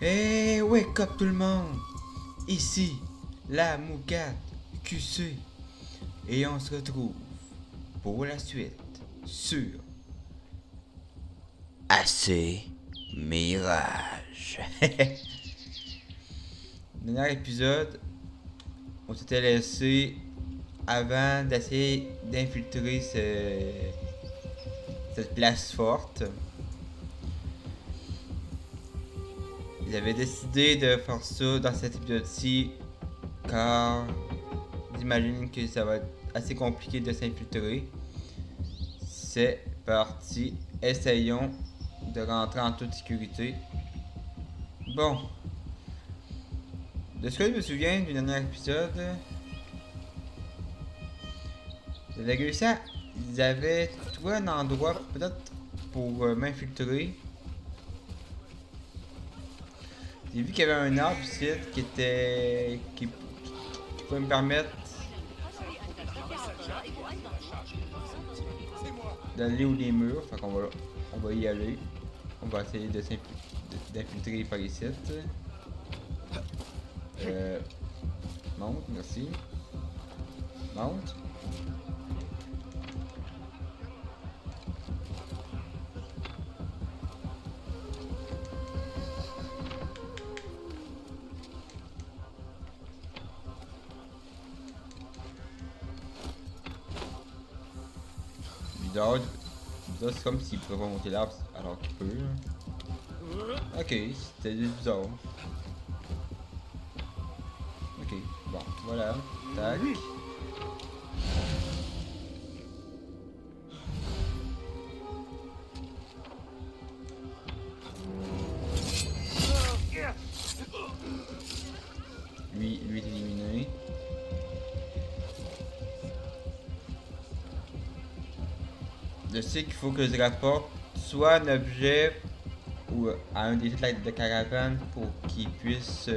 Hey, wake up tout le monde! Ici, la Moucate QC. Et on se retrouve pour la suite sur AC Mirage. Dernier épisode, on s'était laissé avant d'essayer d'infiltrer cette place forte. Ils avaient décidé de faire ça dans cet épisode-ci car j'imagine que ça va être assez compliqué de s'infiltrer. C'est parti, essayons de rentrer en toute sécurité. Bon, de ce que je me souviens du dernier épisode, j'avais réussi à... Ils avaient trouvé un endroit peut-être pour m'infiltrer. J'ai vu qu'il y avait un arbre ici qui était... qui pouvait me permettre d'aller où les murs. Fait qu'on va y aller. On va essayer d'infiltrer par ici. Monte, merci. Monte. Bizarre, c'est comme s'il pouvait pas monter l'arbre alors qu'il peut. Ok, c'était juste bizarre. Ok, bon, voilà. Tac. Lui est éliminé. Je sais qu'il faut que je rapporte soit un objet ou à un des sites de caravane pour qu'il puisse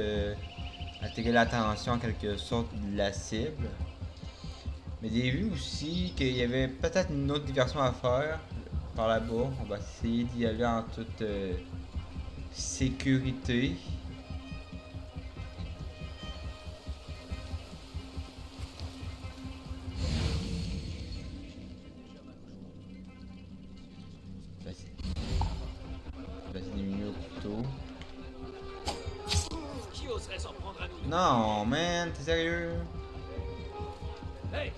attirer l'attention en quelque sorte de la cible. Mais j'ai vu aussi qu'il y avait peut-être une autre diversion à faire par là-bas. On va essayer d'y aller en toute sécurité. Je vais essayer diminuer au couteau. Qui oserait s'en prendre à nous? Non, man, t'es sérieux? Hey!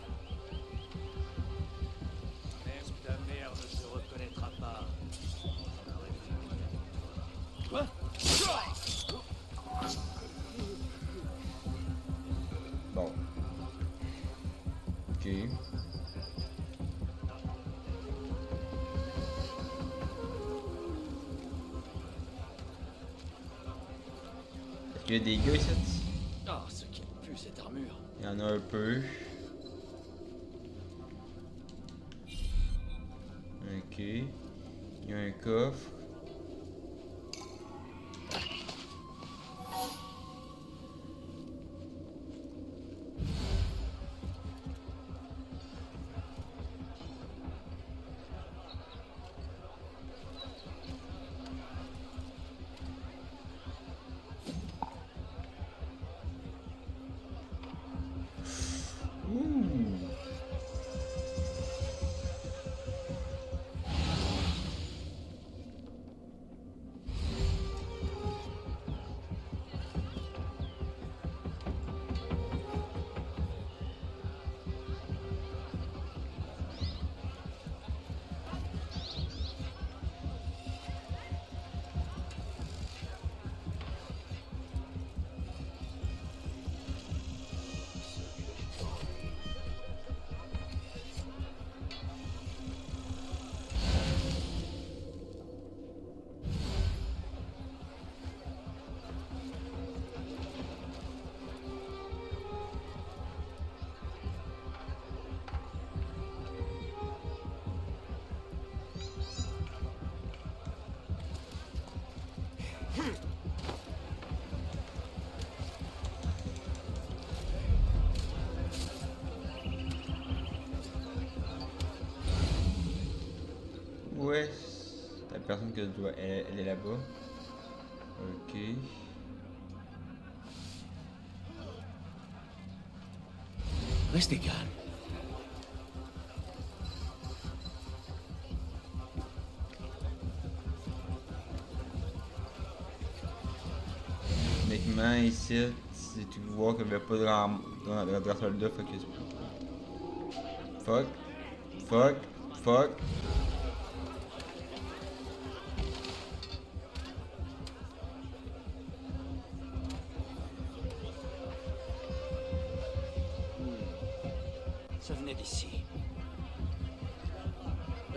Même ta mère ne se reconnaîtra pas. Quoi? Bon. Ok. Est-ce qu'il y a des gars ici? Oh, ce qui pue cette armure. Il y en a un peu. Ok. Il y a un coffre. Ouh. Ouais, la personne que je dois, elle est là-bas. Ok. Restez calme. Uniquement ici, si tu vois qu'il n'y avait pas de grand soldat, fait que c'est... Fuck. Fuck. Fuck. Ça venait d'ici.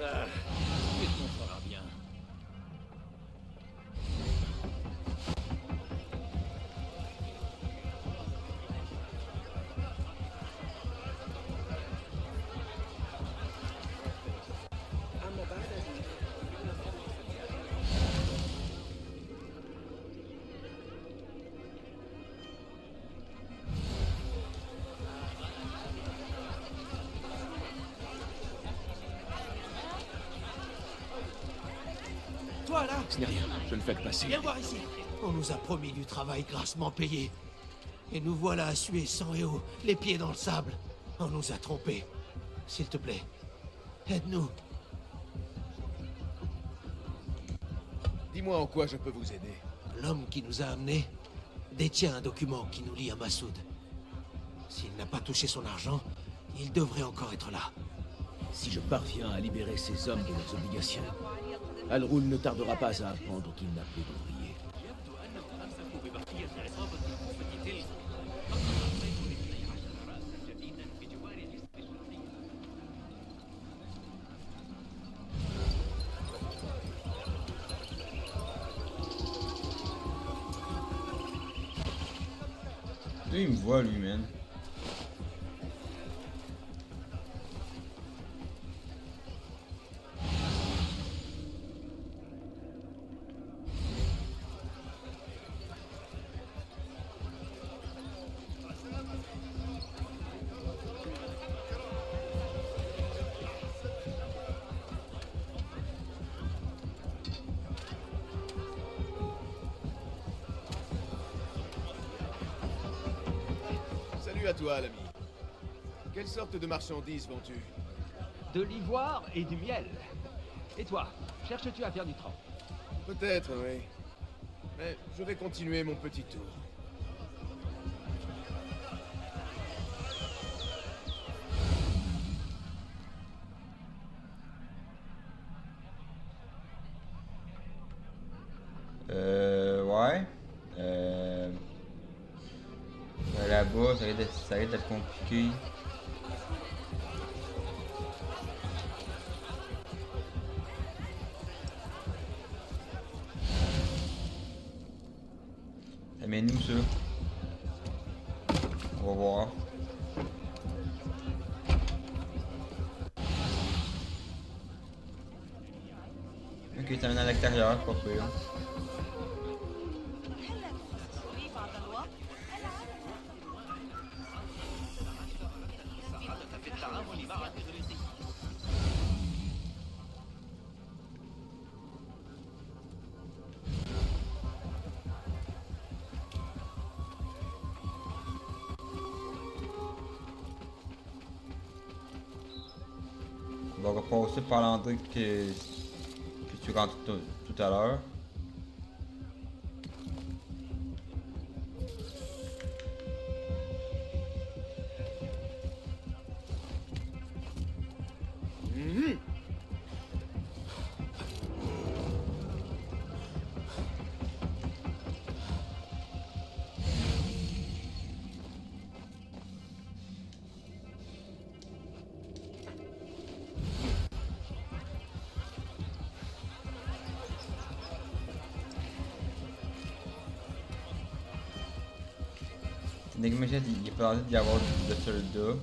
Ah, tu te montreras bien. Toi là, Ce n'est rien, je ne fais que passer. viens voir ici. On nous a promis du travail grassement payé. Et nous voilà à suer sang et eau, les pieds dans le sable. On nous a trompés. S'il te plaît, aide-nous. Dis-moi en quoi je peux vous aider. L'homme qui nous a amenés détient un document qui nous lie à Massoud. S'il n'a pas touché son argent, il devrait encore être là. Si je parviens à libérer ces hommes de leurs obligations, Al-Roul ne tardera pas à apprendre qu'il n'a plus d'ouvriers. Lui, il me voit, lui, man. Salut à toi, l'ami. Quelle sorte de marchandises vends-tu? De l'ivoire et du miel. Et toi, cherches-tu à faire du train? Peut-être, oui. Mais je vais continuer mon petit tour. Ouais. Là-bas, ça risque d'être compliqué. Mais nous ça. On va voir. Ok, ça mène à l'extérieur, pas pire. On va repasser par l'entrée que tu rentres tout à l'heure. Négligence, il est pas d'y avoir de soldats.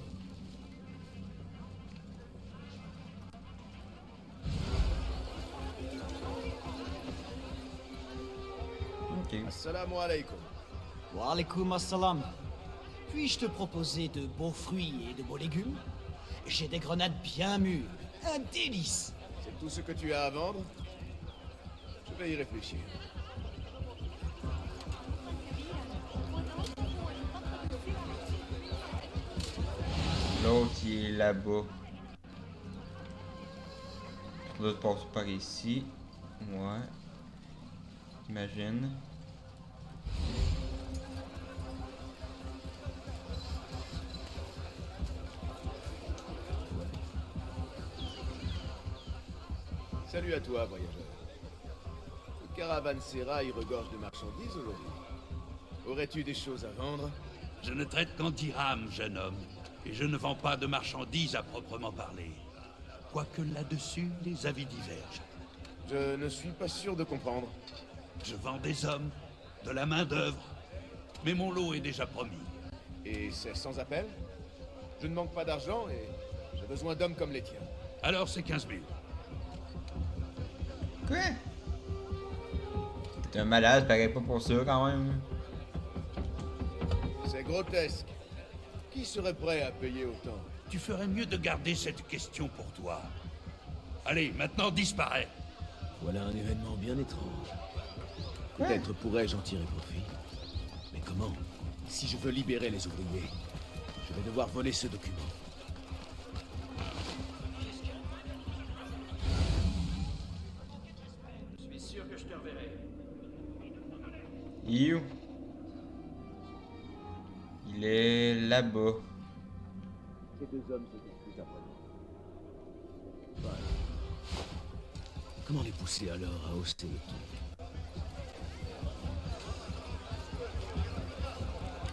Ok. Assalamu alaikum. Wa alaikum assalam. Puis-je te proposer de beaux fruits et de beaux légumes? J'ai des grenades bien mûres. Un délice. C'est tout ce que tu as à vendre? Je vais y réfléchir. L'autre, il est là-bas. L'autre passe par ici. Ouais. Imagine. Salut à toi, voyageur. Le caravansérail regorge de marchandises aujourd'hui. Aurais-tu des choses à vendre? Je ne traite qu'en dirhams, jeune homme, et je ne vends pas de marchandises à proprement parler. Quoique là-dessus, les avis divergent. Je ne suis pas sûr de comprendre. Je vends des hommes, de la main-d'œuvre, mais mon lot est déjà promis. Et c'est sans appel? Je ne manque pas d'argent et j'ai besoin d'hommes comme les tiens. Alors c'est 15 000. Quoi? T'es un malade, pareil pas pour ça quand même. C'est grotesque. Qui serait prêt à payer autant? Tu ferais mieux de garder cette question pour toi. Allez, maintenant disparais. Voilà un événement bien étrange. Peut-être pourrais-je en tirer profit. Mais comment? Si je veux libérer les ouvriers, je vais devoir voler ce document. Je suis sûr que je te reverrai. Il est où? Il est là-bas. Ces deux hommes se disputent après moi. Voilà. Comment les pousser alors à hausser le ton?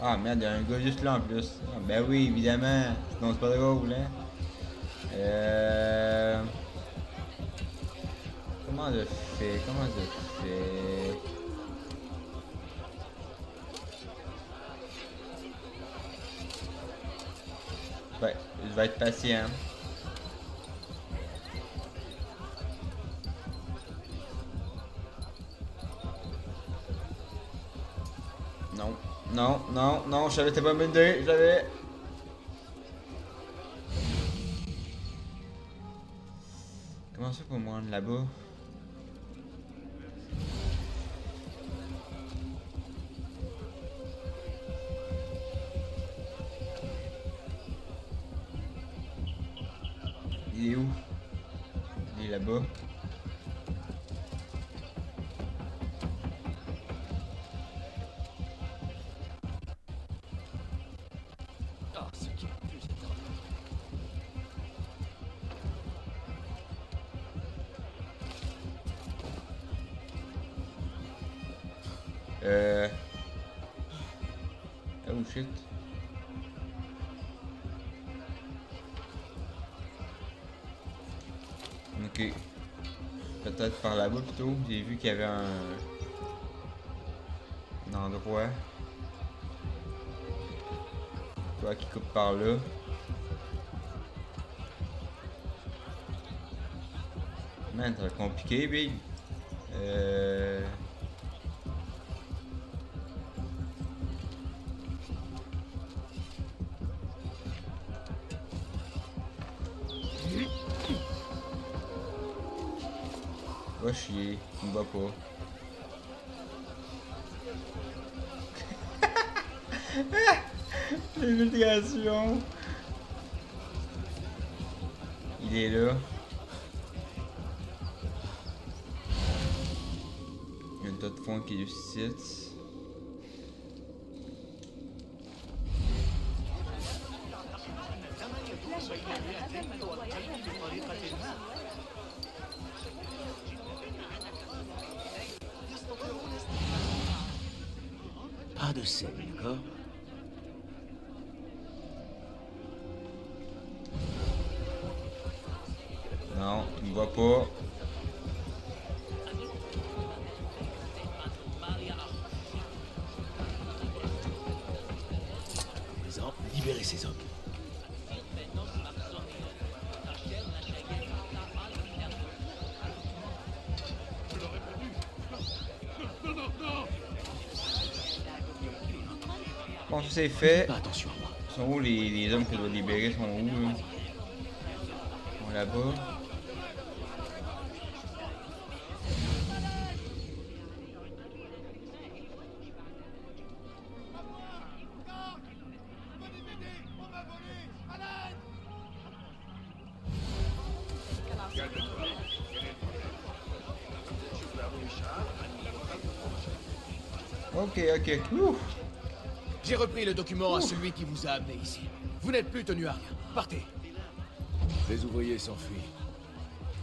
Ah merde, il y a un gars juste là en plus. Ah, ben oui, évidemment. Sinon c'est pas drôle, hein. Comment je fais? Comment je fais? Ouais, je vais être patient. Non, non, non, non, je savais que c'était pas une bonne idée, je savais. Comment ça pour me rendre là-bas? Il est où? Il est là-bas. Ah, ce qui est le plus étrange. Oh shit. Ok. Peut-être par là-bas plutôt. J'ai vu qu'il y avait un endroit. Toi qui coupe par là. Man, ça va être compliqué, big. Va chier, tu me bats pas. L'investigation. Il est là. Il y a un tas de fonds qui est ici. Pas de scène, d'accord? Non, tu me vois pas. Présent, libérez ces hommes. Quand c'est fait, Pas attention à moi. sont où les hommes que je dois libérer? Sont où là? Ils sont là-bas. Ok, ok. Ouh. J'ai repris le document à celui qui vous a amené ici. Vous n'êtes plus tenu à rien. Partez. Les ouvriers s'enfuient.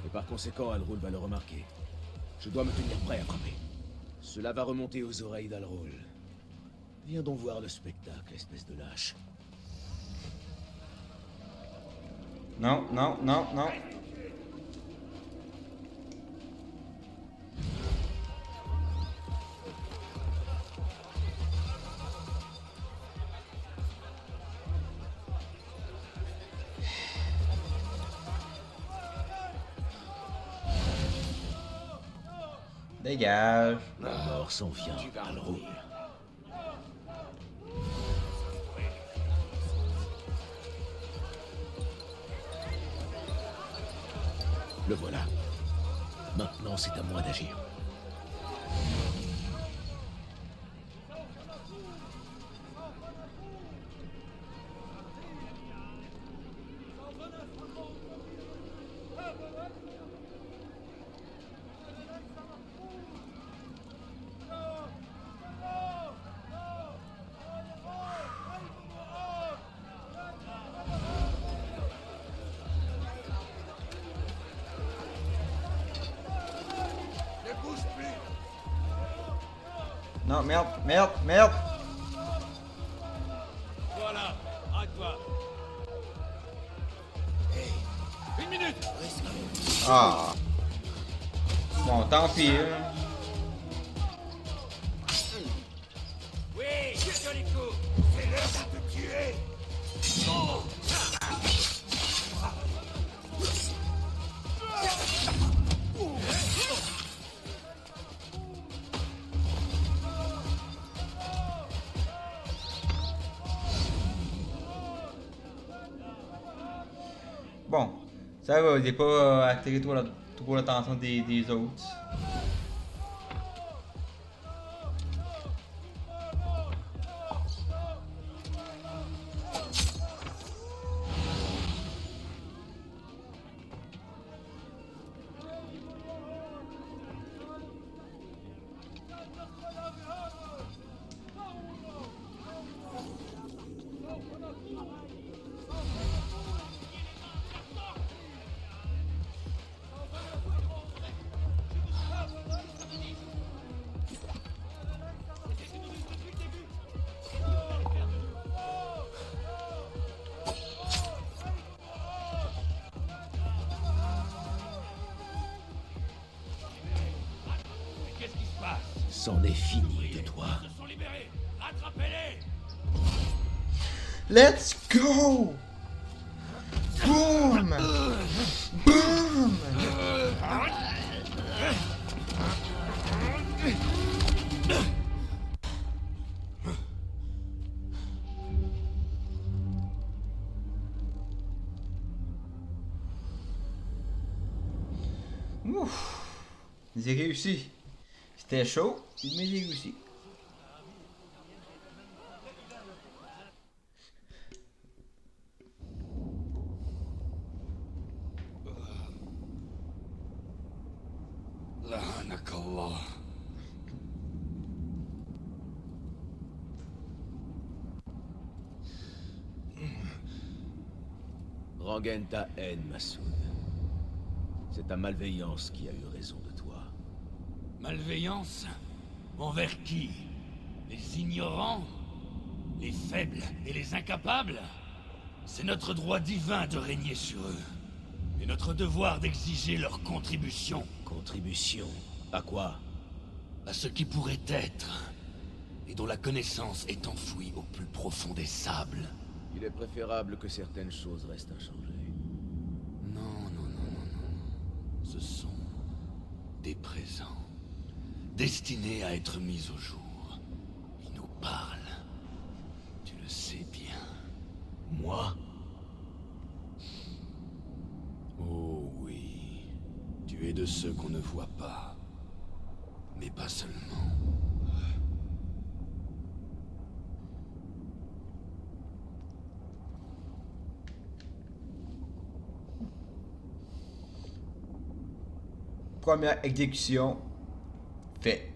Et par conséquent, Alroul va le remarquer. Je dois me tenir prêt à frapper. Cela va remonter aux oreilles d'Alroul. Viens donc voir le spectacle, espèce de lâche. Non, non, non, non. Dégage. La mort s'en vient, Alroul. Le voilà. Maintenant, c'est à moi d'agir. Non, merde, merde, merde. Voilà, arrête-toi. Une minute. Ah. Bon, tant pis. Hein. Oui, joli coup. C'est l'heure de te tuer. Bon, ça va, j'ai pas attiré trop l'attention des autres. Qu'est-ce qui se passe? C'en est fini de toi. Ils se sont libérés. Rattrapez-les. Let's go! Boom! Boom! Ouf! J'ai réussi. C'était chaud, mais j'ai réussi. لعنك الله. Rengaine ta haine, Massoud. C'est ta malveillance qui a eu raison de toi. Malveillance? Envers qui? Les ignorants? Les faibles et les incapables? C'est notre droit divin de régner sur eux. Et notre devoir d'exiger leur contribution. Contribution? À quoi? À ce qui pourrait être, et dont la connaissance est enfouie au plus profond des sables. Il est préférable que certaines choses restent inchangées. Non, non, non, non, non. Ce sont des présents, destinés à être mis au jour. Ils nous parlent. Tu le sais bien. Moi? Oh oui. Tu es de ceux qu'on ne voit pas. Mais pas seulement. Première exécution. Fait.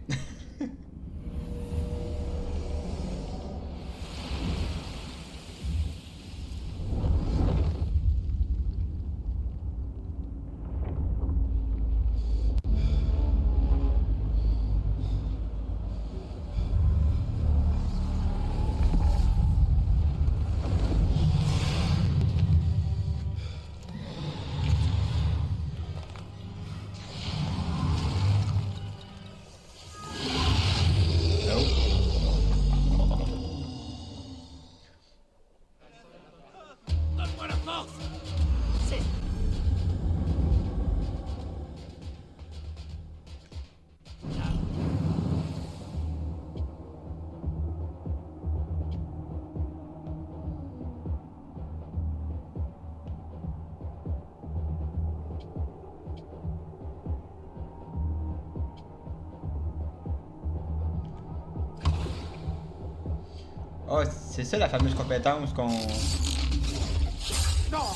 Oh, c'est ça la fameuse compétence qu'on... Non!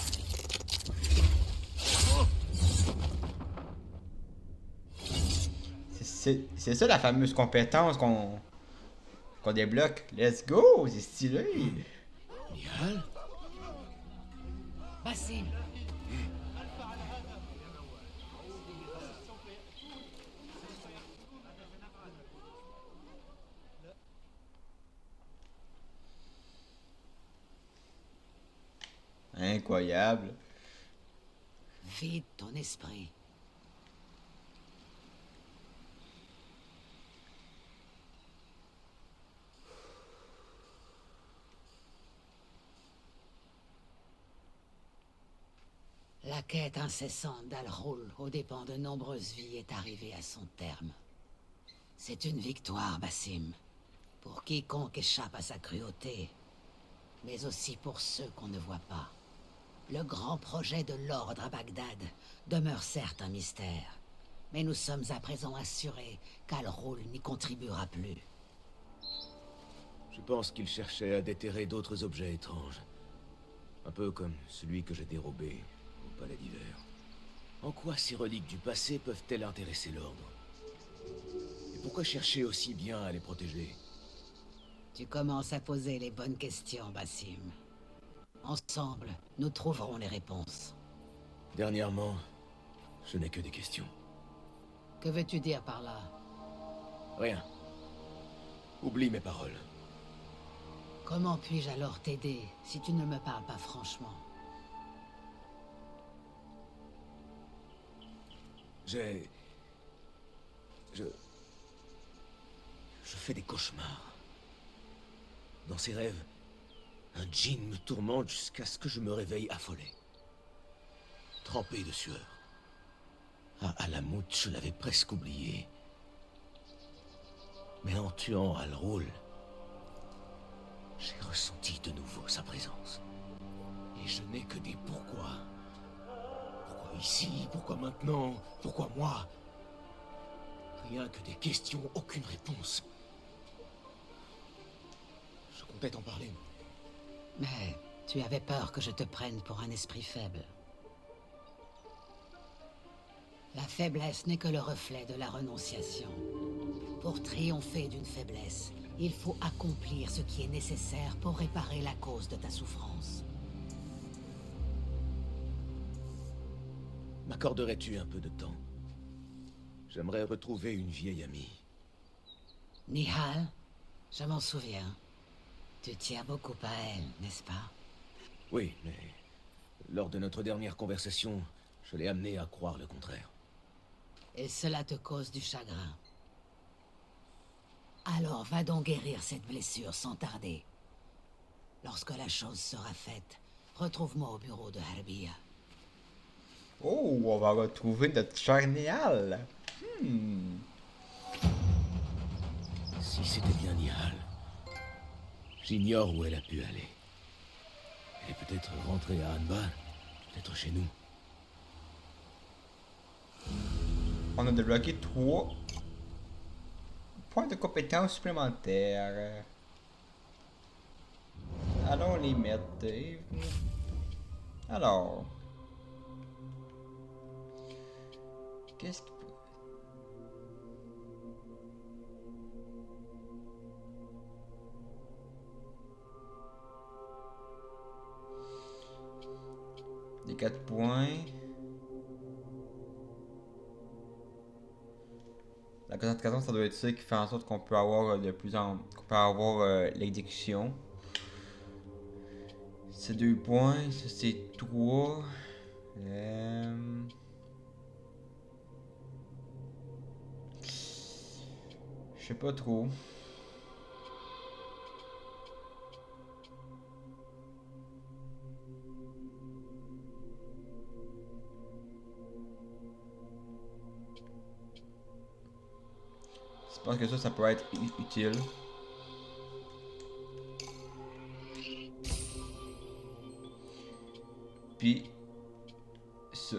C'est ça la fameuse compétence qu'on débloque. Let's go, c'est stylé. Nihal? Basim, Incroyable. vide ton esprit. La quête incessante d'Al-Ghul aux dépens de nombreuses vies est arrivée à son terme. C'est une victoire, Basim, pour quiconque échappe à sa cruauté, mais aussi pour ceux qu'on ne voit pas. Le grand projet de l'ordre à Bagdad demeure certes un mystère, mais nous sommes à présent assurés qu'Al-Ghul n'y contribuera plus. Je pense qu'il cherchait à déterrer d'autres objets étranges. Un peu comme celui que j'ai dérobé au Palais d'Hiver. En quoi ces reliques du passé peuvent-elles intéresser l'ordre? Et pourquoi chercher aussi bien à les protéger? Tu commences à poser les bonnes questions, Basim. Ensemble, nous trouverons les réponses. Dernièrement, je n'ai que des questions. Que veux-tu dire par là? Rien. Oublie mes paroles. Comment puis-je alors t'aider si tu ne me parles pas franchement? Je fais des cauchemars. Dans ces rêves, un djinn me tourmente jusqu'à ce que je me réveille affolé. Trempé de sueur. À Alamout, je l'avais presque oublié. Mais en tuant Al-Ghul, j'ai ressenti de nouveau sa présence. Et je n'ai que des pourquoi. Pourquoi ici? Pourquoi maintenant? Pourquoi moi? Rien que des questions, aucune réponse. Je comptais t'en parler. Mais tu avais peur que je te prenne pour un esprit faible. La faiblesse n'est que le reflet de la renonciation. Pour triompher d'une faiblesse, il faut accomplir ce qui est nécessaire pour réparer la cause de ta souffrance. M'accorderais-tu un peu de temps? J'aimerais retrouver une vieille amie. Nihal, je m'en souviens. Tu tiens beaucoup à elle, n'est-ce pas? Oui, mais lors de notre dernière conversation, je l'ai amenée à croire le contraire. Et cela te cause du chagrin. Alors va donc guérir cette blessure sans tarder. Lorsque la chose sera faite, retrouve-moi au bureau de Harbiya. Oh, on va retrouver notre charnial. Si c'était bien Nihal, j'ignore où elle a pu aller. Elle est peut-être rentrée à Anbar, peut-être chez nous. On a débloqué 3 points de compétences supplémentaires. Allons les mettre. Alors. Qu'est-ce qu'il peut... Des 4 points. La concentration, ça doit être ça qui fait en sorte qu'on peut avoir qu'on peut avoir l'exécution. C'est 2 points, ça c'est 3. Je sais pas trop. Je pense que ça peut être utile. Puis ça.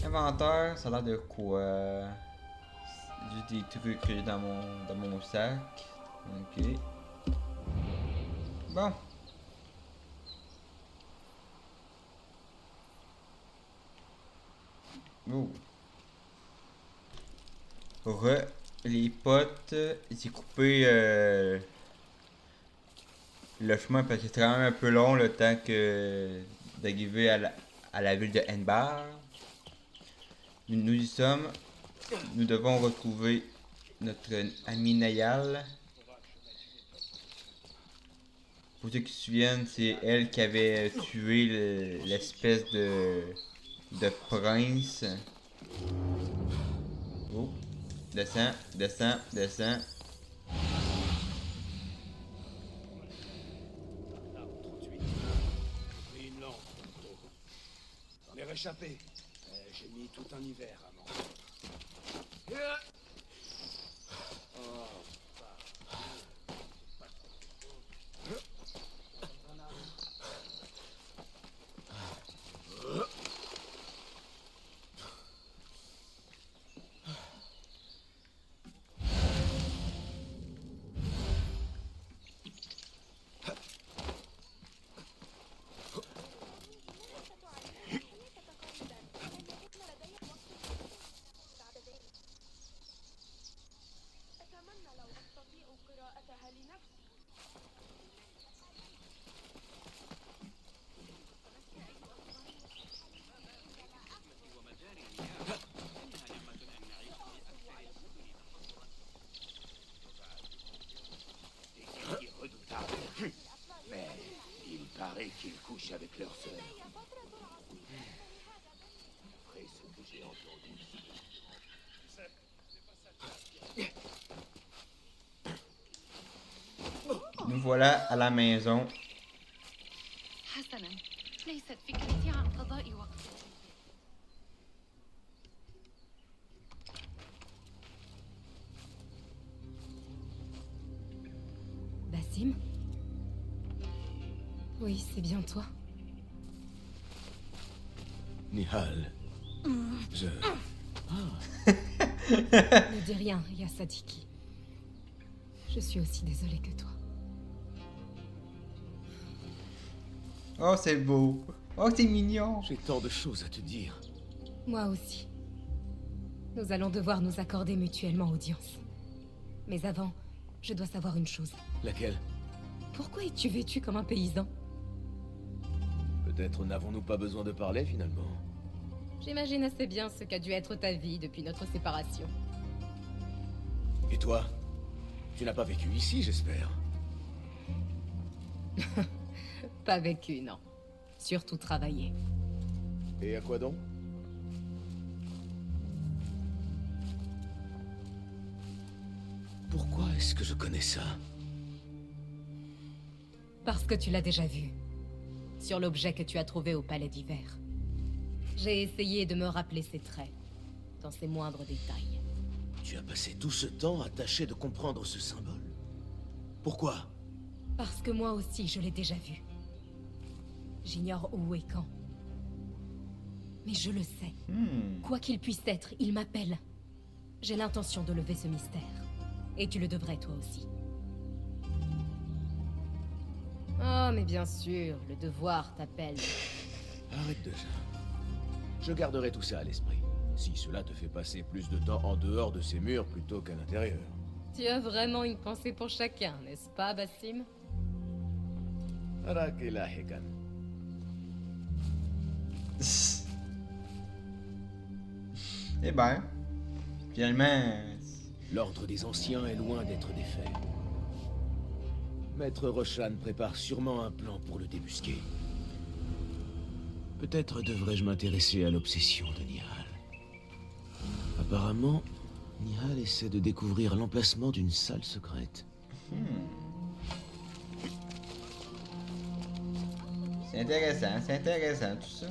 Inventaire, ça a l'air de quoi? juste des trucs que j'ai dans mon sac. Ok. Bon. Oh. Les potes, j'ai coupé le chemin parce que c'est quand même un peu long le temps que d'arriver à la ville de Enbar. Nous y sommes. Nous devons retrouver notre ami Nayal. Pour ceux qui se souviennent, c'est elle qui avait tué l'espèce de prince. Oh. Descends, descends, descends. J'ai pris une lampe. J'en ai réchappé. J'ai mis tout un hiver à manger. Mais il paraît qu'ils couchent avec leur sœur. Après ce que j'ai entendu. Nous voilà à la maison. حسنا ليست فكرتي عن قضاء وقت Basim? Oui, c'est bien toi. Nihal. Je... Ne dis rien, Yasadiki. Je suis aussi désolée que toi. Oh, c'est beau. Oh, c'est mignon. J'ai tant de choses à te dire. Moi aussi. Nous allons devoir nous accorder mutuellement audience. Mais avant, je dois savoir une chose. Laquelle? Pourquoi es-tu vêtu comme un paysan? Peut-être n'avons-nous pas besoin de parler finalement. J'imagine assez bien ce qu'a dû être ta vie depuis notre séparation. Et toi? Tu n'as pas vécu ici, j'espère. Pas vécu, non. Surtout travaillé. Et à quoi donc? Pourquoi est-ce que je connais ça? Parce que tu l'as déjà vu. Sur l'objet que tu as trouvé au Palais d'Hiver. J'ai essayé de me rappeler ses traits, dans ses moindres détails. Tu as passé tout ce temps à tâcher de comprendre ce symbole. Pourquoi? Parce que moi aussi, je l'ai déjà vu. J'ignore où et quand. Mais je le sais. Quoi qu'il puisse être, il m'appelle. J'ai l'intention de lever ce mystère. Et tu le devrais toi aussi. Oh, mais bien sûr, le devoir t'appelle. Arrête déjà. Je garderai tout ça à l'esprit. Si cela te fait passer plus de temps en dehors de ces murs plutôt qu'à l'intérieur. Tu as vraiment une pensée pour chacun, n'est-ce pas, Basim? Rakela Hekan. Eh ben, finalement... L'ordre des anciens est loin d'être défait. Maître Roshan prépare sûrement un plan pour le débusquer. Peut-être devrais-je m'intéresser à l'obsession de Nihal. Apparemment, Nihal essaie de découvrir l'emplacement d'une salle secrète. C'est intéressant tout ça.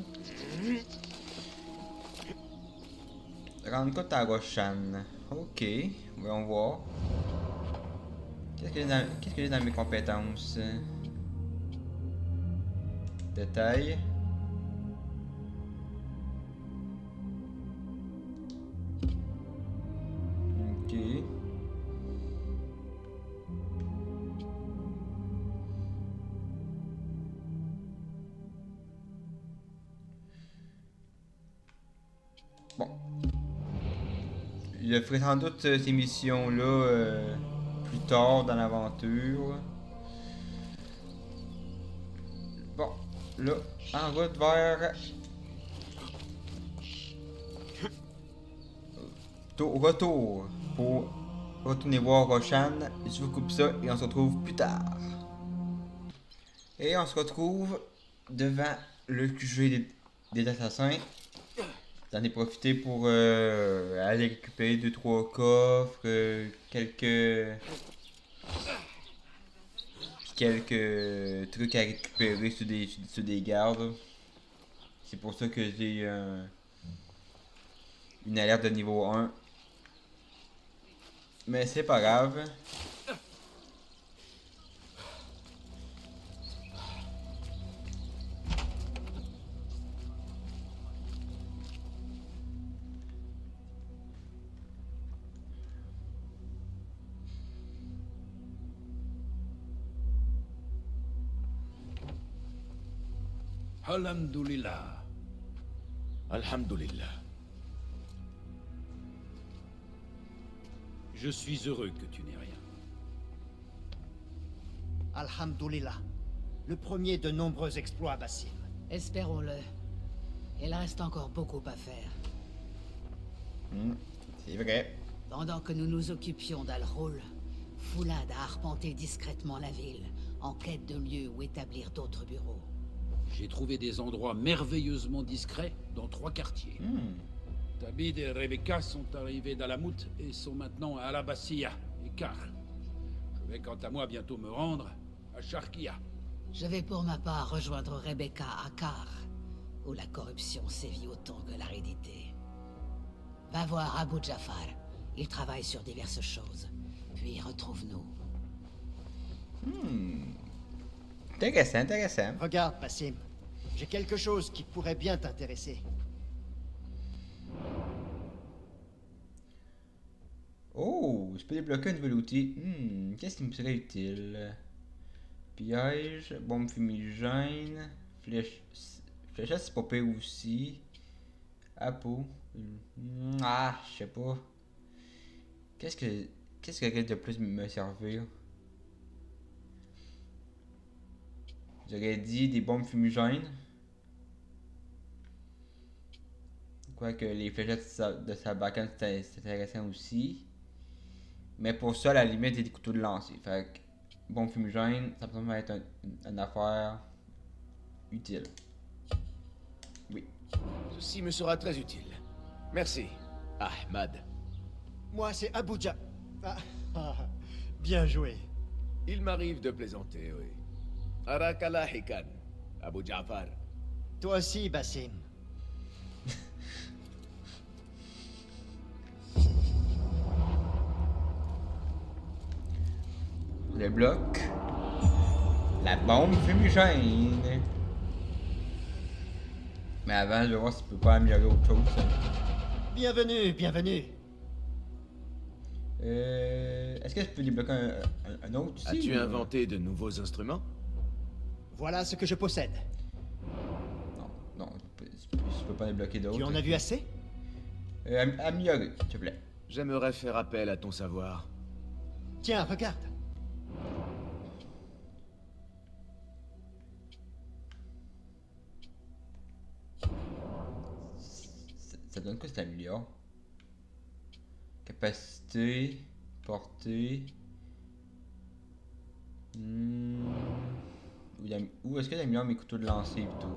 Rendre compte à Roshan. Ok, voyons voir. Qu'est-ce que j'ai dans mes compétences? Détail. Ok. je ferai sans doute ces missions-là plus tard dans l'aventure. Bon, là, en route vers... Retour pour retourner voir Roshan. Je vous coupe ça et on se retrouve plus tard. Et on se retrouve devant le QG des assassins. J'en ai profité pour aller récupérer 2-3 coffres, quelques trucs à récupérer sur des gardes. C'est pour ça que j'ai une alerte de niveau 1. Mais c'est pas grave. Alhamdulillah. Alhamdulillah. Je suis heureux que tu n'aies rien. Alhamdulillah. Le premier de nombreux exploits, Basim. Espérons-le. Il reste encore beaucoup à faire. C'est vrai. Pendant que nous nous occupions d'Al-Roul, Foulad a arpenté discrètement la ville, en quête de lieux où établir d'autres bureaux. J'ai trouvé des endroits merveilleusement discrets dans 3 quartiers. Tabid et Rebecca sont arrivés d'Alamout et sont maintenant à Al-Abbasiyah et Kar. Je vais quant à moi bientôt me rendre à Sharkia. Je vais pour ma part rejoindre Rebecca à Kar, où la corruption sévit autant que l'aridité. Va voir Abu Jafar. Il travaille sur diverses choses. Puis retrouve-nous. Intéressant, intéressant. Regarde, Basim. J'ai quelque chose qui pourrait bien t'intéresser. Oh, je peux débloquer un nouvel outil. Qu'est-ce qui me serait utile? Piège, bombe fumigène, fléchette, c'est pas pire aussi. Apo. Je sais pas. Qu'est-ce que risque de plus me servir? J'aurais dit des bombes fumigènes. Quoique les fléchettes de sa bacane c'est intéressant aussi. Mais pour ça, à la limite, il y a des couteaux de lancer. Fait que bombe fumigène, ça peut être une affaire utile. Oui. Ceci me sera très utile. Merci, Ahmad. Moi, c'est Abuja. Bien joué. Il m'arrive de plaisanter, oui. Arakala Hikan, Abu Jafar. Toi aussi, Basim. Le bloc. La bombe fumigène. Mais avant, je vais voir si je peux pas améliorer autre chose. Bienvenue, bienvenue. Est-ce que je peux débloquer un autre aussi? As-tu inventé de nouveaux instruments? Voilà ce que je possède. Non, je peux pas débloquer d'autres. Tu en as vu assez? Améliorer, s'il te plaît. J'aimerais faire appel à ton savoir. Tiens, regarde. Ça donne quoi cet améliore? Capacité, portée. Où est-ce que j'améliore mes couteaux de lancer plutôt?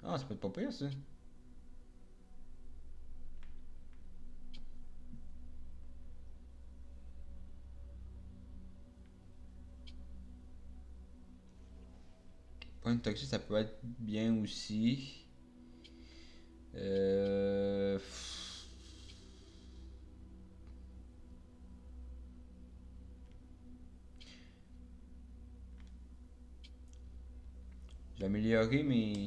Ah, ça peut être pas pire ça. Point de toxique, ça peut être bien aussi. J'ai amélioré mes...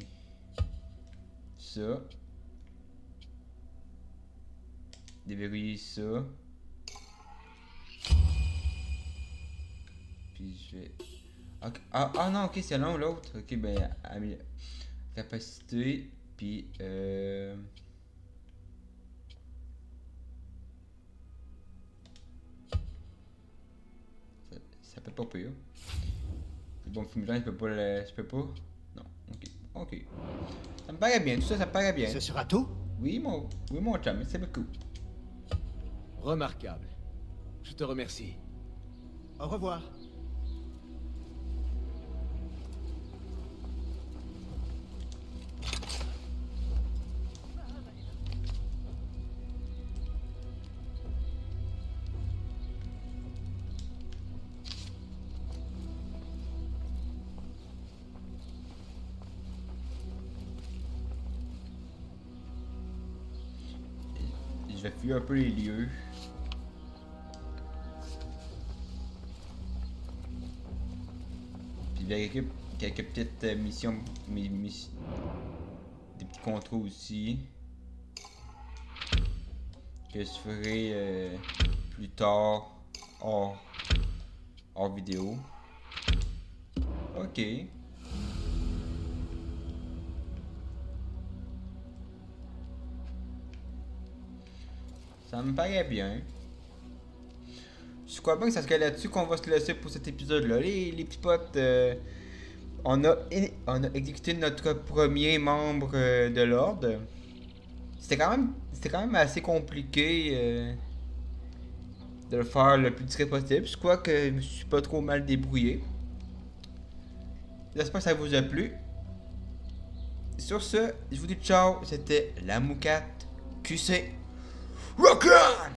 ça. Déverrouiller ça. Puis je vais... Okay. Ah non, ok, c'est l'un ou l'autre. Ok, ben... capacité, puis ça peut pas pire. Le bon fumigeant, je peux pas le... Je peux pas? Non, ok. Ça me paraît bien, tout ça, ça me paraît bien. Ce sera tout? Oui, mon chum, c'est beaucoup. Remarquable. Je te remercie. Au revoir. Je vais fuir un peu les lieux. Puis vérifier quelques petites missions, des petits contrôles aussi. Que je ferai plus tard hors vidéo. Ok. Ça me paraît bien. Je crois bien que ça serait là-dessus qu'on va se laisser pour cet épisode-là. Les petits potes, on a exécuté notre premier membre de l'ordre. C'était quand même assez compliqué de le faire le plus discret possible. Je crois que je me suis pas trop mal débrouillé. J'espère que ça vous a plu. Sur ce, je vous dis ciao. C'était la Moucate QC. Rock on!